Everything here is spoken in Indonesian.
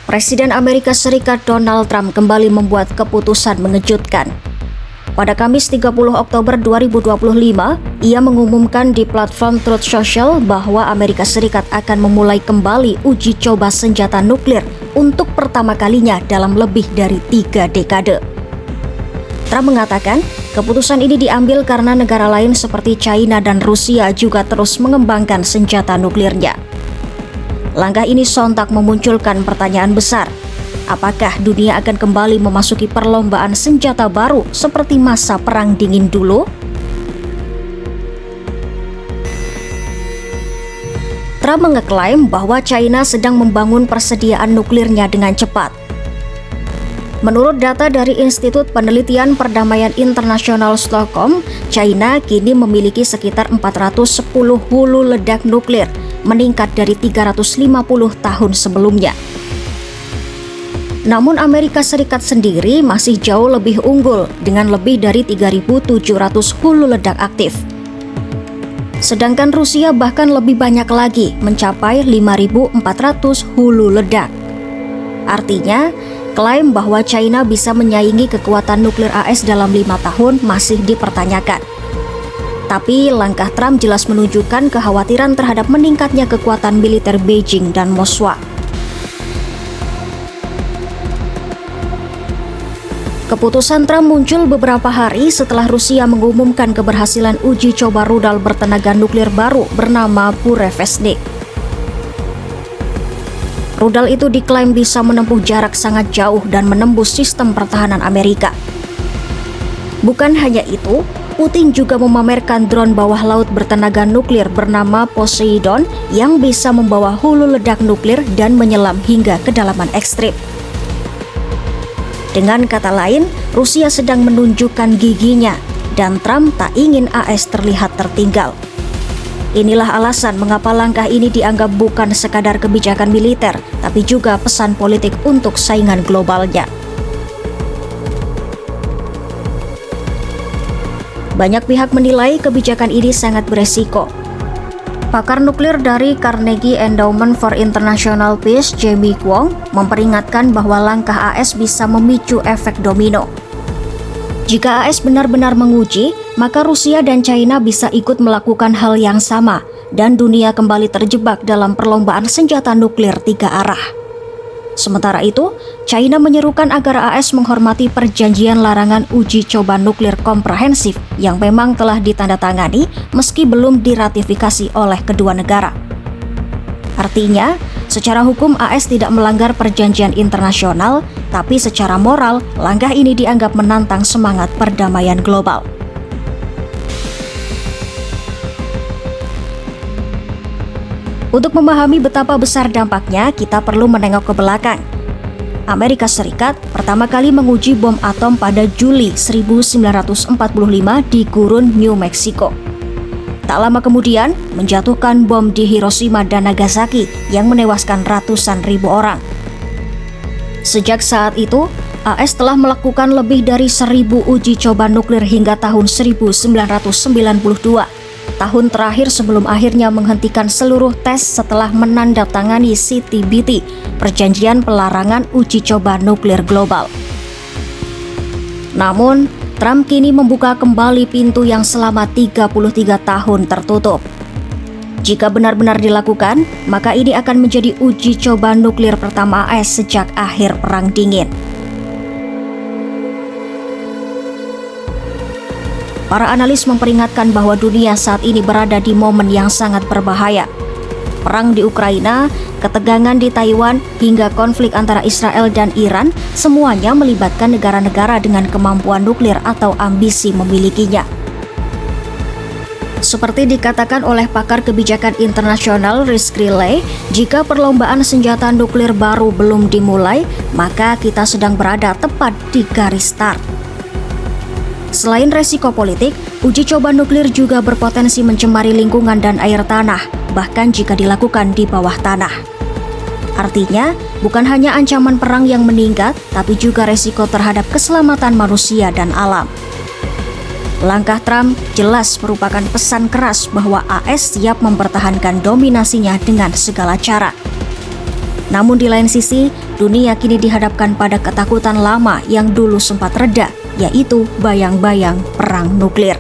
Presiden Amerika Serikat Donald Trump kembali membuat keputusan mengejutkan. Pada Kamis 30 Oktober 2025, ia mengumumkan di platform Truth Social bahwa Amerika Serikat akan memulai kembali uji coba senjata nuklir untuk pertama kalinya dalam lebih dari 3 dekade. Trump mengatakan, keputusan ini diambil karena negara lain seperti China dan Rusia juga terus mengembangkan senjata nuklirnya. Langkah ini sontak memunculkan pertanyaan besar. Apakah dunia akan kembali memasuki perlombaan senjata baru seperti masa Perang Dingin dulu? Trump mengeklaim bahwa China sedang membangun persediaan nuklirnya dengan cepat. Menurut data dari Institut Penelitian Perdamaian Internasional Stockholm, China kini memiliki sekitar 410 hulu ledak nuklir, meningkat dari 350 tahun sebelumnya. Namun Amerika Serikat sendiri masih jauh lebih unggul dengan lebih dari 3.700 hulu ledak aktif. Sedangkan Rusia bahkan lebih banyak lagi, mencapai 5.400 hulu ledak. Artinya, klaim bahwa China bisa menyaingi kekuatan nuklir AS dalam 5 tahun masih dipertanyakan. Tapi langkah Trump jelas menunjukkan kekhawatiran terhadap meningkatnya kekuatan militer Beijing dan Moskwa. Keputusan Trump muncul beberapa hari setelah Rusia mengumumkan keberhasilan uji coba rudal bertenaga nuklir baru bernama Burevestnik. Rudal itu diklaim bisa menempuh jarak sangat jauh dan menembus sistem pertahanan Amerika. Bukan hanya itu, Putin juga memamerkan drone bawah laut bertenaga nuklir bernama Poseidon yang bisa membawa hulu ledak nuklir dan menyelam hingga kedalaman ekstrim. Dengan kata lain, Rusia sedang menunjukkan giginya dan Trump tak ingin AS terlihat tertinggal. Inilah alasan mengapa langkah ini dianggap bukan sekadar kebijakan militer, tapi juga pesan politik untuk saingan globalnya. Banyak pihak menilai kebijakan ini sangat beresiko. Pakar nuklir dari Carnegie Endowment for International Peace, Jamie Kwong, memperingatkan bahwa langkah AS bisa memicu efek domino. Jika AS benar-benar menguji, maka Rusia dan China bisa ikut melakukan hal yang sama, dan dunia kembali terjebak dalam perlombaan senjata nuklir 3 arah. Sementara itu, China menyerukan agar AS menghormati perjanjian larangan uji coba nuklir komprehensif yang memang telah ditandatangani meski belum diratifikasi oleh kedua negara. Artinya, secara hukum AS tidak melanggar perjanjian internasional, tapi secara moral, langkah ini dianggap menantang semangat perdamaian global. Untuk memahami betapa besar dampaknya, kita perlu menengok ke belakang. Amerika Serikat pertama kali menguji bom atom pada Juli 1945 di gurun New Mexico. Tak lama kemudian, menjatuhkan bom di Hiroshima dan Nagasaki yang menewaskan ratusan ribu orang. Sejak saat itu, AS telah melakukan lebih dari 1.000 uji coba nuklir hingga tahun 1992. Tahun terakhir sebelum akhirnya menghentikan seluruh tes setelah menandatangani CTBT, Perjanjian Pelarangan Uji Coba Nuklir Global. Namun, Trump kini membuka kembali pintu yang selama 33 tahun tertutup. Jika benar-benar dilakukan, maka ini akan menjadi uji coba nuklir pertama AS sejak akhir Perang Dingin. Para analis memperingatkan bahwa dunia saat ini berada di momen yang sangat berbahaya. Perang di Ukraina, ketegangan di Taiwan, hingga konflik antara Israel dan Iran, semuanya melibatkan negara-negara dengan kemampuan nuklir atau ambisi memilikinya. Seperti dikatakan oleh pakar kebijakan internasional Rizky Lay, jika perlombaan senjata nuklir baru belum dimulai, maka kita sedang berada tepat di garis start. Selain resiko politik, uji coba nuklir juga berpotensi mencemari lingkungan dan air tanah, bahkan jika dilakukan di bawah tanah. Artinya, bukan hanya ancaman perang yang meningkat, tapi juga resiko terhadap keselamatan manusia dan alam. Langkah Trump jelas merupakan pesan keras bahwa AS siap mempertahankan dominasinya dengan segala cara. Namun di lain sisi, dunia kini dihadapkan pada ketakutan lama yang dulu sempat reda, yaitu bayang-bayang perang nuklir.